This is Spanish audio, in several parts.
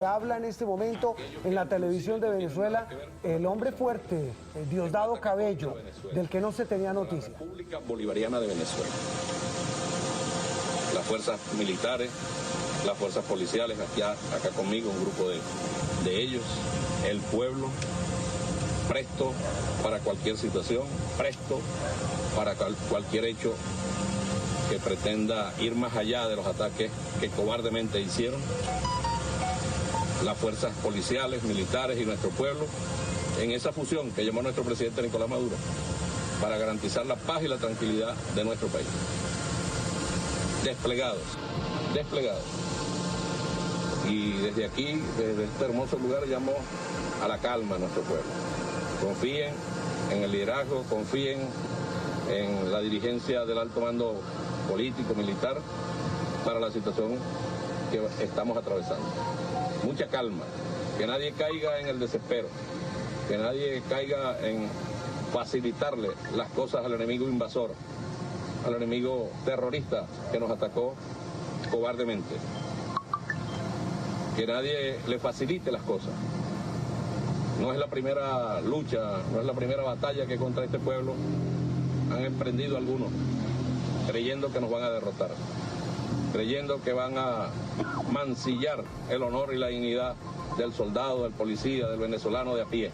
Habla en este momento en la televisión de Venezuela el hombre fuerte, Diosdado Cabello, del que no se tenía noticia. La República Bolivariana de Venezuela. Las fuerzas militares, las fuerzas policiales, acá conmigo, un grupo de ellos, el pueblo, presto para cualquier situación, presto para cualquier hecho que pretenda ir más allá de los ataques que cobardemente hicieron las fuerzas policiales, militares y nuestro pueblo en esa fusión que llamó nuestro presidente Nicolás Maduro para garantizar la paz y la tranquilidad de nuestro país. Desplegados. Y desde aquí, desde este hermoso lugar, llamo a la calma a nuestro pueblo. Confíen en el liderazgo, confíen en la dirigencia del alto mando político, militar, para la situación que estamos atravesando. Mucha calma, que nadie caiga en el desespero, que nadie caiga en facilitarle las cosas al enemigo invasor, al enemigo terrorista que nos atacó cobardemente. Que nadie le facilite las cosas. No es la primera lucha, no es la primera batalla que contra este pueblo han emprendido algunos, creyendo que nos van a derrotar, creyendo que van a mancillar el honor y la dignidad del soldado, del policía, del venezolano de a pie.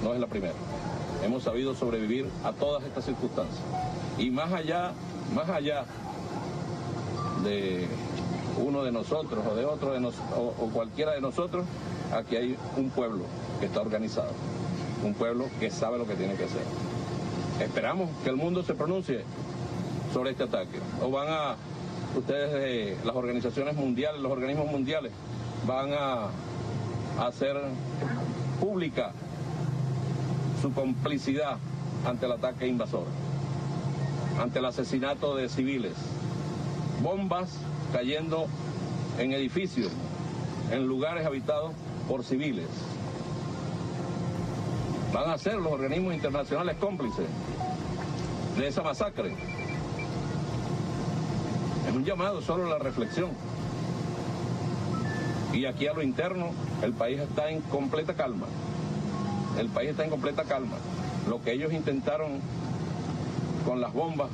No es la primera. Hemos sabido sobrevivir a todas estas circunstancias. Y más allá de uno de nosotros o de otro o cualquiera de nosotros, aquí hay un pueblo que está organizado, un pueblo que sabe lo que tiene que hacer. Esperamos que el mundo se pronuncie sobre este ataque. O van a ustedes, las organizaciones mundiales, los organismos mundiales, van a hacer pública su complicidad ante el ataque invasor, ante el asesinato de civiles, bombas cayendo en edificios, en lugares habitados por civiles. Van a ser los organismos internacionales cómplices de esa masacre. Es un llamado solo a la reflexión. Y aquí a lo interno, el país está en completa calma. El país está en completa calma. Lo que ellos intentaron con las bombas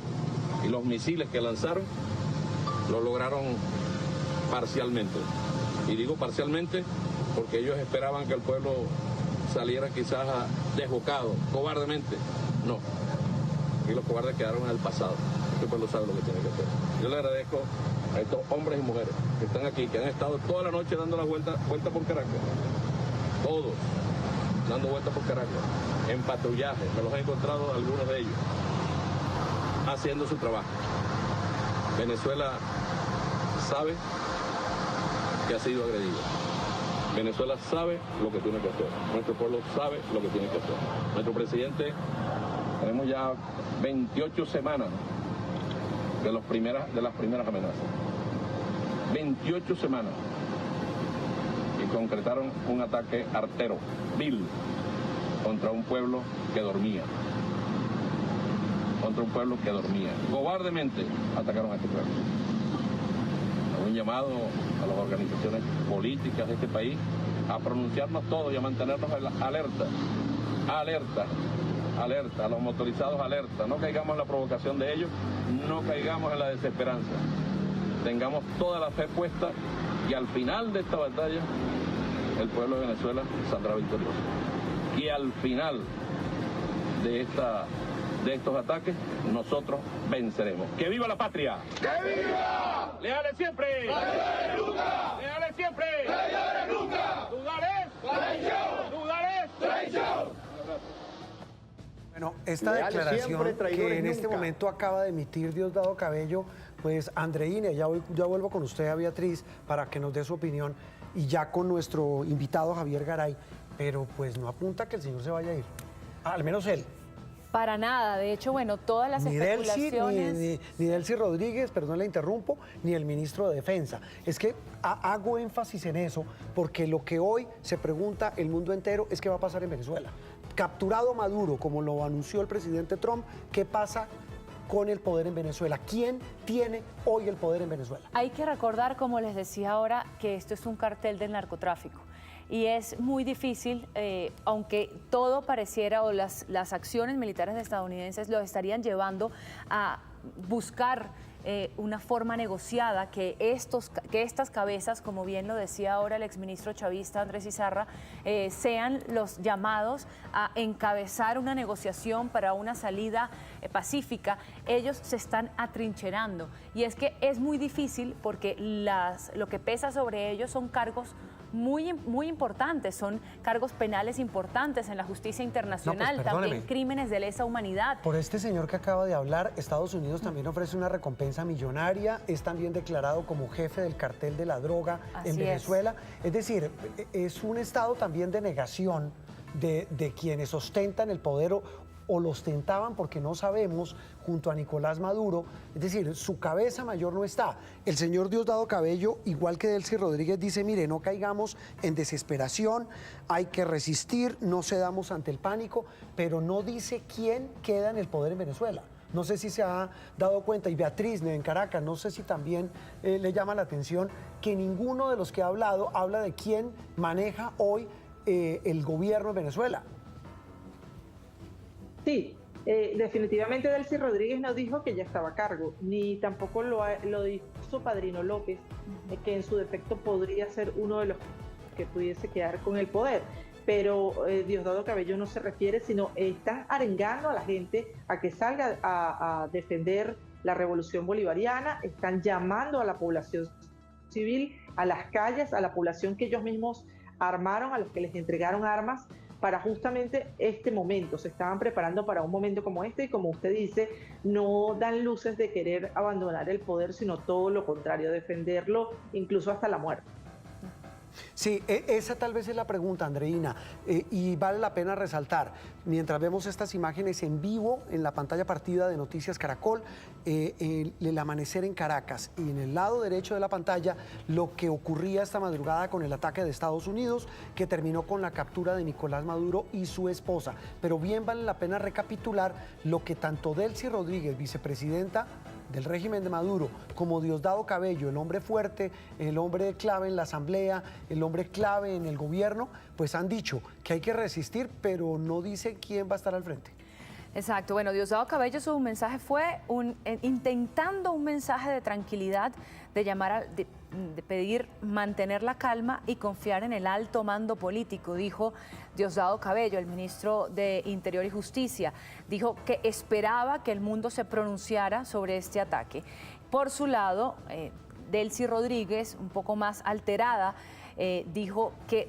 y los misiles que lanzaron, lo lograron parcialmente. Y digo parcialmente porque ellos esperaban que el pueblo saliera quizás desbocado, cobardemente. No. Y los cobardes quedaron en el pasado. Este pueblo sabe lo que tiene que hacer. Yo le agradezco a estos hombres y mujeres que están aquí, que han estado toda la noche dando la vuelta por Caracas. Todos dando vueltas por Caracas, en patrullaje. Me los he encontrado algunos de ellos, haciendo su trabajo. Venezuela sabe que ha sido agredido. Venezuela sabe lo que tiene que hacer. Nuestro pueblo sabe lo que tiene que hacer. Nuestro presidente, tenemos ya 28 semanas de las primeras amenazas. 28 semanas. Y concretaron un ataque artero, vil, contra un pueblo que dormía. Contra un pueblo que dormía. Cobardemente atacaron a este pueblo. Un llamado a las organizaciones políticas de este país a pronunciarnos todos y a mantenernos alerta, a los motorizados alerta. No caigamos en la provocación de ellos, no caigamos en la desesperanza. Tengamos toda la fe puesta y al final de esta batalla el pueblo de Venezuela saldrá victorioso. Y al final de estos ataques, nosotros venceremos. ¡Que viva la patria! ¡Que viva! ¡Leales siempre! ¡Traidores nunca! ¡Leales siempre! ¡Traidores nunca! ¡Dudales! ¡Traición! ¡Dudales! ¡Traición! Bueno, esta Leales declaración siempre, que traidores en este nunca. momento acaba de emitir Diosdado Cabello, pues Andreina, ya vuelvo con usted a Beatriz para que nos dé su opinión y ya con nuestro invitado Javier Garay, pero pues no apunta que el señor se vaya a ir, al menos él. Para nada, de hecho, bueno, todas las Ni especulaciones... ni Delcy Rodríguez, perdón, la interrumpo, ni el ministro de Defensa. Es que hago énfasis en eso porque lo que hoy se pregunta el mundo entero es qué va a pasar en Venezuela. Capturado Maduro, como lo anunció el presidente Trump, ¿qué pasa con el poder en Venezuela. ¿Quién tiene hoy el poder en Venezuela? Hay que recordar, como les decía ahora, que esto es un cartel del narcotráfico. Y es muy difícil, aunque todo pareciera, o las acciones militares estadounidenses lo estarían llevando a buscar una forma negociada que estas cabezas, como bien lo decía ahora el exministro chavista Andrés Izarra, sean los llamados a encabezar una negociación para una salida pacífica. Ellos se están atrincherando y es que es muy difícil porque lo que pesa sobre ellos son cargos muy importantes, son cargos penales importantes en la justicia internacional, también crímenes de lesa humanidad. Por este señor que acaba de hablar, Estados Unidos también ofrece una recompensa millonaria, es también declarado como jefe del cartel de la droga en Venezuela. Es decir, es un estado también de negación de quienes ostentan el poder o lo ostentaban, porque no sabemos, junto a Nicolás Maduro. Es decir, su cabeza mayor no está. El señor Diosdado Cabello, igual que Delcy Rodríguez, dice, mire, no caigamos en desesperación, hay que resistir, no cedamos ante el pánico, pero no dice quién queda en el poder en Venezuela. No sé si se ha dado cuenta, y Beatriz en Caracas, no sé si también le llama la atención que ninguno de los que ha hablado habla de quién maneja hoy el gobierno de Venezuela. Sí, definitivamente Delcy Rodríguez no dijo que ya estaba a cargo, ni tampoco lo hizo Padrino López, que en su defecto podría ser uno de los que pudiese quedar con el poder. Pero Diosdado Cabello no se refiere, sino están arengando a la gente a que salga a defender la revolución bolivariana, están llamando a la población civil, a las calles, a la población que ellos mismos armaron, a los que les entregaron armas, para justamente este momento. Se estaban preparando para un momento como este y, como usted dice, no dan luces de querer abandonar el poder, sino todo lo contrario, defenderlo incluso hasta la muerte. Sí, esa tal vez es la pregunta, Andreina, y vale la pena resaltar, mientras vemos estas imágenes en vivo en la pantalla partida de Noticias Caracol, el amanecer en Caracas, y en el lado derecho de la pantalla lo que ocurría esta madrugada con el ataque de Estados Unidos, que terminó con la captura de Nicolás Maduro y su esposa. Pero bien vale la pena recapitular lo que tanto Delcy Rodríguez, vicepresidenta del régimen de Maduro, como Diosdado Cabello, el hombre fuerte, el hombre clave en la asamblea, el hombre clave en el gobierno, pues han dicho que hay que resistir, pero no dice quién va a estar al frente. Exacto. Bueno, Diosdado Cabello, su mensaje fue intentando un mensaje de tranquilidad, de llamar de pedir mantener la calma y confiar en el alto mando político, dijo Diosdado Cabello, el ministro de Interior y Justicia. Dijo que esperaba que el mundo se pronunciara sobre este ataque. Por su lado, Delcy Rodríguez, un poco más alterada, dijo que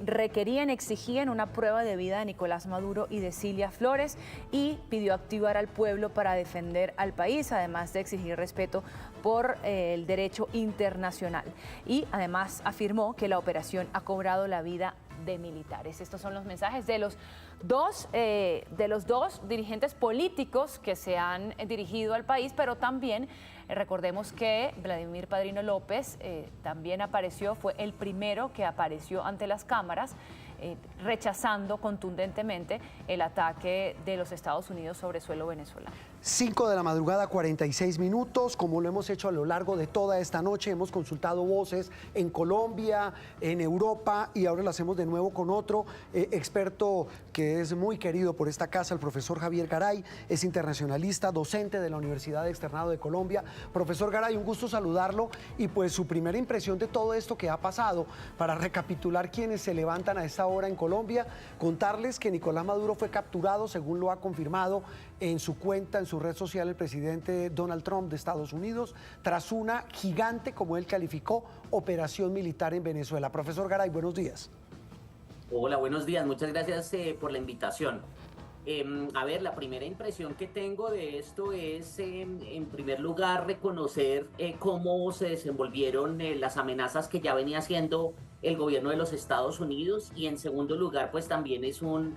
exigían una prueba de vida de Nicolás Maduro y de Cilia Flores, y pidió activar al pueblo para defender al país, además de exigir respeto por el derecho internacional. Y además afirmó que la operación ha cobrado la vida de militares. Estos son los mensajes de los dos dirigentes políticos que se han dirigido al país, pero también recordemos que Vladimir Padrino López también apareció, fue el primero que apareció ante las cámaras, rechazando contundentemente el ataque de los Estados Unidos sobre suelo venezolano. 5 de la madrugada, 46 minutos, como lo hemos hecho a lo largo de toda esta noche. Hemos consultado voces en Colombia, en Europa, y ahora lo hacemos de nuevo con otro experto que es muy querido por esta casa, el profesor Javier Garay. Es internacionalista, docente de la Universidad Externado de Colombia. Profesor Garay, un gusto saludarlo, y pues su primera impresión de todo esto que ha pasado, para recapitular quienes se levantan a esta hora en Colombia, contarles que Nicolás Maduro fue capturado, según lo ha confirmado en su cuenta, en su red social, el presidente Donald Trump de Estados Unidos, tras una gigante, como él calificó, operación militar en Venezuela. Profesor Garay, buenos días. Hola, buenos días. Muchas gracias por la invitación. A ver, la primera impresión que tengo de esto es, en primer lugar, reconocer cómo se desenvolvieron las amenazas que ya venía haciendo el gobierno de los Estados Unidos, y en segundo lugar, pues también es un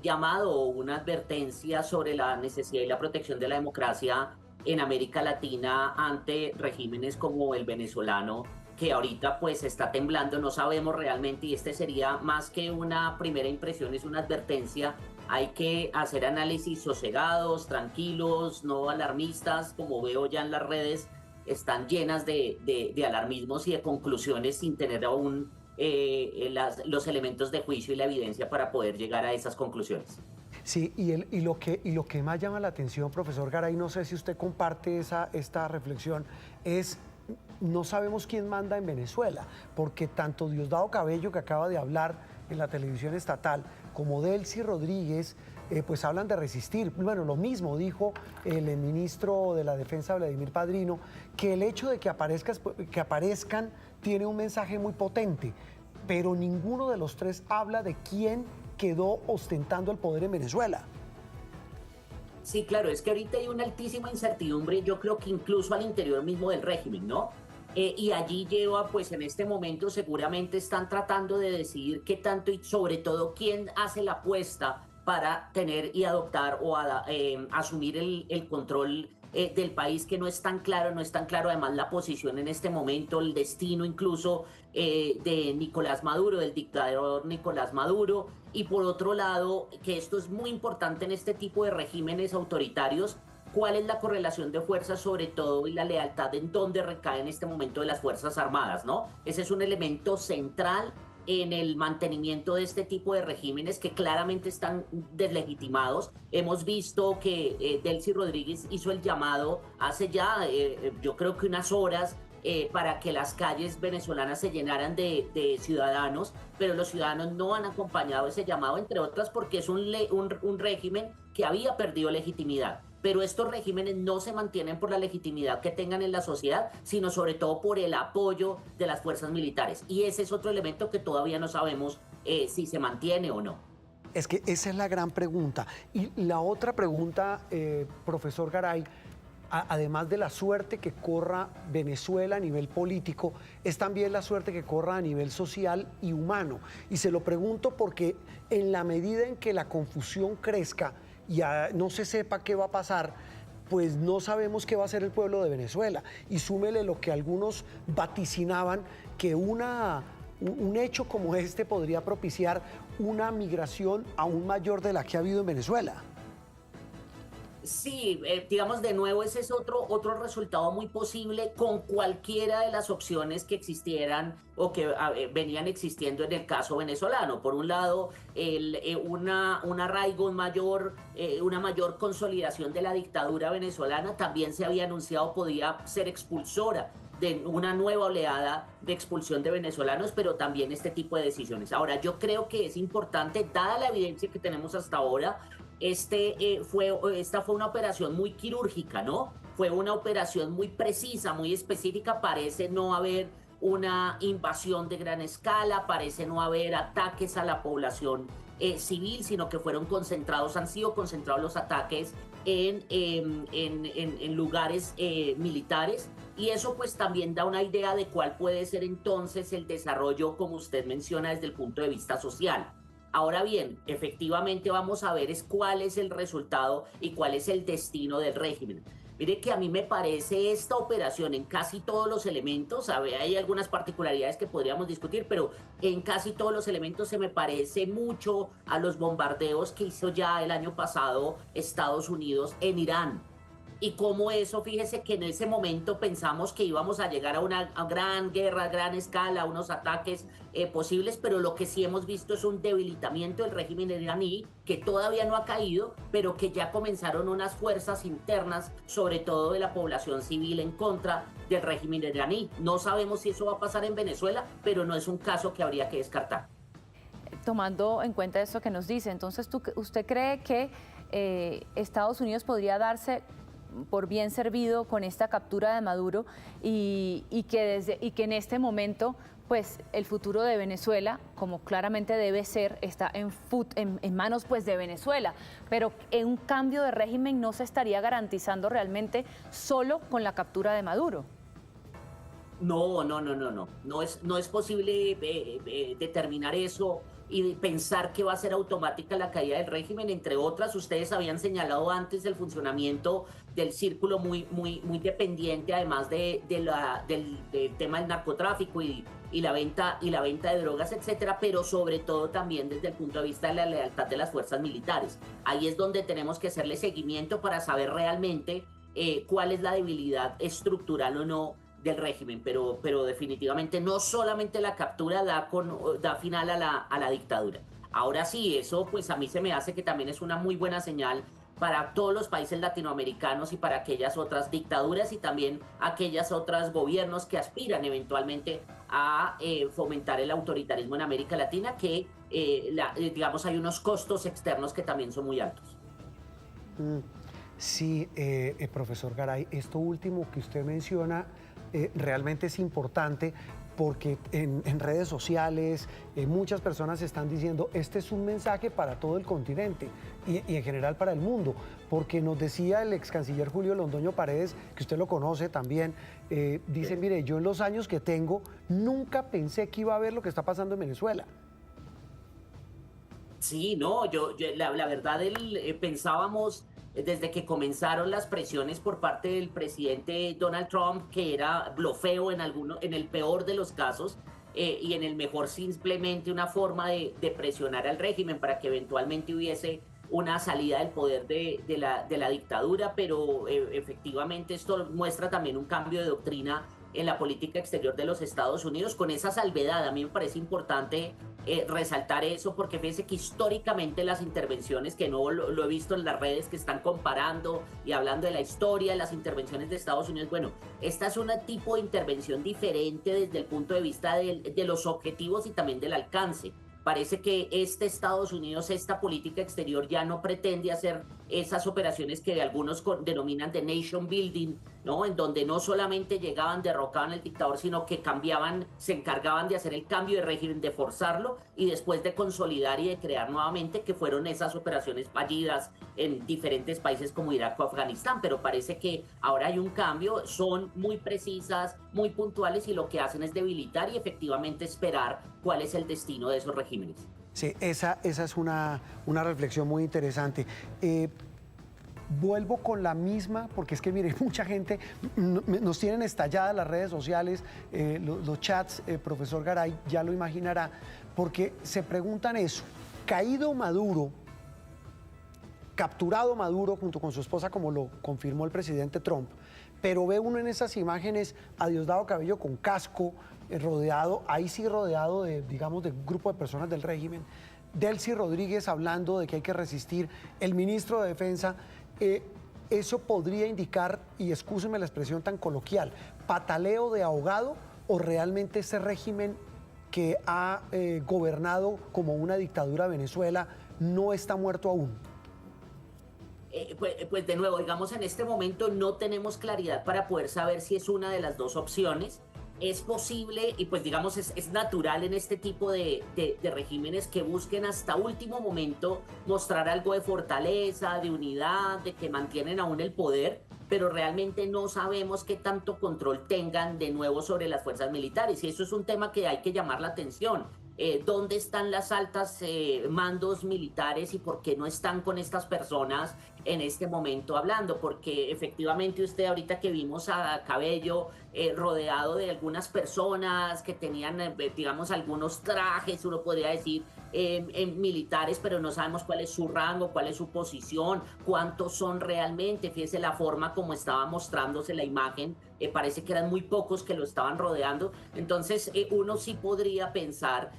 llamado o una advertencia sobre la necesidad y la protección de la democracia en América Latina ante regímenes como el venezolano, que ahorita pues está temblando, no sabemos realmente, y este sería más que una primera impresión, es una advertencia. Hay que hacer análisis sosegados, tranquilos, no alarmistas, como veo ya en las redes, están llenas de alarmismos y de conclusiones sin tener aún los elementos de juicio y la evidencia para poder llegar a esas conclusiones. Sí, y lo que más llama la atención, profesor Garay, no sé si usted comparte esta reflexión, es no sabemos quién manda en Venezuela, porque tanto Diosdado Cabello, que acaba de hablar en la televisión estatal, como Delcy Rodríguez, pues hablan de resistir. Bueno, lo mismo dijo el ministro de la Defensa, Vladimir Padrino, que el hecho de que aparezcan tiene un mensaje muy potente, pero ninguno de los tres habla de quién quedó ostentando el poder en Venezuela. Sí, claro, es que ahorita hay una altísima incertidumbre, yo creo que incluso al interior mismo del régimen, ¿no? Y allí lleva, pues en este momento seguramente están tratando de decidir qué tanto y sobre todo quién hace la apuesta para tener y adoptar o asumir el control del país, que no es tan claro, además la posición en este momento, el destino incluso de Nicolás Maduro, del dictador Nicolás Maduro, y por otro lado, que esto es muy importante en este tipo de regímenes autoritarios, cuál es la correlación de fuerzas sobre todo y la lealtad en dónde recae en este momento de las Fuerzas Armadas, ¿no? Ese es un elemento central en el mantenimiento de este tipo de regímenes que claramente están deslegitimados. Hemos visto que Delcy Rodríguez hizo el llamado hace ya, yo creo que unas horas, para que las calles venezolanas se llenaran de ciudadanos, pero los ciudadanos no han acompañado ese llamado, entre otras porque es un régimen que había perdido legitimidad. Pero estos regímenes no se mantienen por la legitimidad que tengan en la sociedad, sino sobre todo por el apoyo de las fuerzas militares. Y ese es otro elemento que todavía no sabemos si se mantiene o no. Es que esa es la gran pregunta. Y la otra pregunta, profesor Garay, además de la suerte que corra Venezuela a nivel político, es también la suerte que corra a nivel social y humano. Y se lo pregunto porque en la medida en que la confusión crezca, ya no se sepa qué va a pasar, pues no sabemos qué va a hacer el pueblo de Venezuela. Y súmele lo que algunos vaticinaban, que un hecho como este podría propiciar una migración aún mayor de la que ha habido en Venezuela. Sí, digamos de nuevo, ese es otro resultado muy posible con cualquiera de las opciones que existieran o que venían existiendo en el caso venezolano. Por un lado, un arraigo una mayor consolidación de la dictadura venezolana también se había anunciado podía ser expulsora de una nueva oleada de expulsión de venezolanos, pero también este tipo de decisiones. Ahora, yo creo que es importante, dada la evidencia que tenemos hasta ahora, esta fue una operación muy quirúrgica, ¿no? Fue una operación muy precisa, muy específica. Parece no haber una invasión de gran escala, parece no haber ataques a la población civil, sino que han sido concentrados los ataques en lugares militares. Y eso pues también da una idea de cuál puede ser entonces el desarrollo, como usted menciona, desde el punto de vista social. Ahora bien, efectivamente vamos a ver cuál es el resultado y cuál es el destino del régimen. Mire que a mí me parece esta operación en casi todos los elementos, hay algunas particularidades que podríamos discutir, pero en casi todos los elementos se me parece mucho a los bombardeos que hizo ya el año pasado Estados Unidos en Irán. Y como eso, fíjese que en ese momento pensamos que íbamos a llegar a una gran guerra, a gran escala, a unos ataques posibles, pero lo que sí hemos visto es un debilitamiento del régimen iraní, que todavía no ha caído, pero que ya comenzaron unas fuerzas internas, sobre todo de la población civil, en contra del régimen iraní. No sabemos si eso va a pasar en Venezuela, pero no es un caso que habría que descartar. Tomando en cuenta eso que nos dice, entonces, ¿usted cree que Estados Unidos podría darse por bien servido con esta captura de Maduro y que en este momento pues el futuro de Venezuela, como claramente debe ser, está en manos pues de Venezuela, pero en un cambio de régimen no se estaría garantizando realmente solo con la captura de Maduro? No es posible determinar eso y pensar que va a ser automática la caída del régimen. Entre otras, ustedes habían señalado antes el funcionamiento del círculo muy dependiente, además del tema del narcotráfico y la venta de drogas, etcétera, pero sobre todo también desde el punto de vista de la lealtad de las fuerzas militares. Ahí es donde tenemos que hacerle seguimiento para saber realmente cuál es la debilidad estructural o no del régimen, pero definitivamente no solamente la captura da final a la dictadura. Ahora sí, eso pues a mí se me hace que también es una muy buena señal para todos los países latinoamericanos y para aquellas otras dictaduras y también aquellas otros gobiernos que aspiran eventualmente a fomentar el autoritarismo en América Latina, que digamos hay unos costos externos que también son muy altos. Sí, profesor Garay, esto último que usted menciona realmente es importante porque en redes sociales muchas personas están diciendo este es un mensaje para todo el continente y en general para el mundo, porque nos decía el ex canciller Julio Londoño Paredes, que usted lo conoce también, dice, mire, yo en los años que tengo nunca pensé que iba a ver lo que está pasando en Venezuela. Sí, no, la verdad pensábamos desde que comenzaron las presiones por parte del presidente Donald Trump, que era blofeo en el peor de los casos, y en el mejor simplemente una forma de presionar al régimen para que eventualmente hubiese una salida del poder de la dictadura, pero efectivamente esto muestra también un cambio de doctrina en la política exterior de los Estados Unidos, con esa salvedad. A mí me parece importante resaltar eso, porque fíjense que históricamente las intervenciones, que no lo he visto en las redes que están comparando y hablando de la historia de las intervenciones de Estados Unidos, bueno, esta es un tipo de intervención diferente desde el punto de vista de los objetivos y también del alcance. Parece que Estados Unidos, esta política exterior ya no pretende hacer esas operaciones que algunos denominan de nation building, ¿no? En donde no solamente llegaban, derrocaban al dictador, sino que se encargaban de hacer el cambio de régimen, de forzarlo y después de consolidar y de crear nuevamente, que fueron esas operaciones fallidas en diferentes países como Irak o Afganistán. Pero parece que ahora hay un cambio, son muy precisas, muy puntuales, y lo que hacen es debilitar y efectivamente esperar cuál es el destino de esos regímenes. Sí, esa es una reflexión muy interesante. Vuelvo con la misma, porque es que, mire, mucha gente nos tienen estalladas las redes sociales, los chats, profesor Garay, ya lo imaginará, porque se preguntan eso, caído Maduro, capturado Maduro junto con su esposa, como lo confirmó el presidente Trump, pero ve uno en esas imágenes a Diosdado Cabello con casco, rodeado, ahí sí rodeado de, digamos, de un grupo de personas del régimen, Delcy Rodríguez hablando de que hay que resistir, el ministro de Defensa, eso podría indicar, y excúsenme la expresión tan coloquial, pataleo de ahogado, o realmente ese régimen que ha gobernado como una dictadura Venezuela no está muerto aún. Pues de nuevo, digamos, en este momento no tenemos claridad para poder saber si es una de las dos opciones. Es posible y pues digamos es natural en este tipo de regímenes que busquen hasta último momento mostrar algo de fortaleza, de unidad, de que mantienen aún el poder, pero realmente no sabemos qué tanto control tengan de nuevo sobre las fuerzas militares, y eso es un tema que hay que llamar la atención. ¿Dónde están las altas mandos militares y por qué no están con estas personas en este momento hablando? Porque efectivamente usted ahorita que vimos a Cabello rodeado de algunas personas que tenían, digamos, algunos trajes, uno podría decir, militares, pero no sabemos cuál es su rango, cuál es su posición, cuántos son realmente. Fíjese la forma como estaba mostrándose la imagen, parece que eran muy pocos que lo estaban rodeando. Entonces uno sí podría pensar,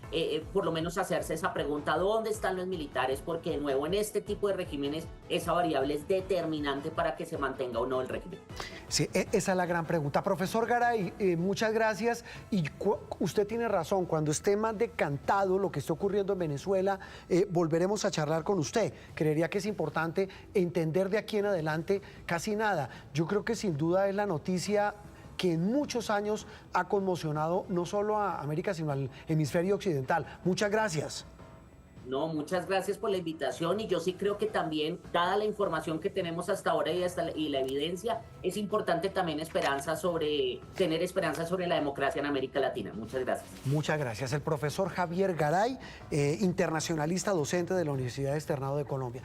por lo menos hacerse esa pregunta, ¿dónde están los militares? Porque de nuevo en este tipo de regímenes esa variable es determinante para que se mantenga o no el régimen. Sí, esa es la gran pregunta. Profesor Garay, muchas gracias. Y usted tiene razón, cuando esté más decantado lo que está ocurriendo en Venezuela, volveremos a charlar con usted. Creería que es importante entender de aquí en adelante casi nada. Yo creo que sin duda es la noticia que en muchos años ha conmocionado no solo a América, sino al hemisferio occidental. Muchas gracias. No, muchas gracias por la invitación y yo sí creo que también, dada la información que tenemos hasta ahora y la evidencia, es importante también tener esperanza sobre la democracia en América Latina. Muchas gracias. Muchas gracias. El profesor Javier Garay, internacionalista docente de la Universidad Externado de Colombia.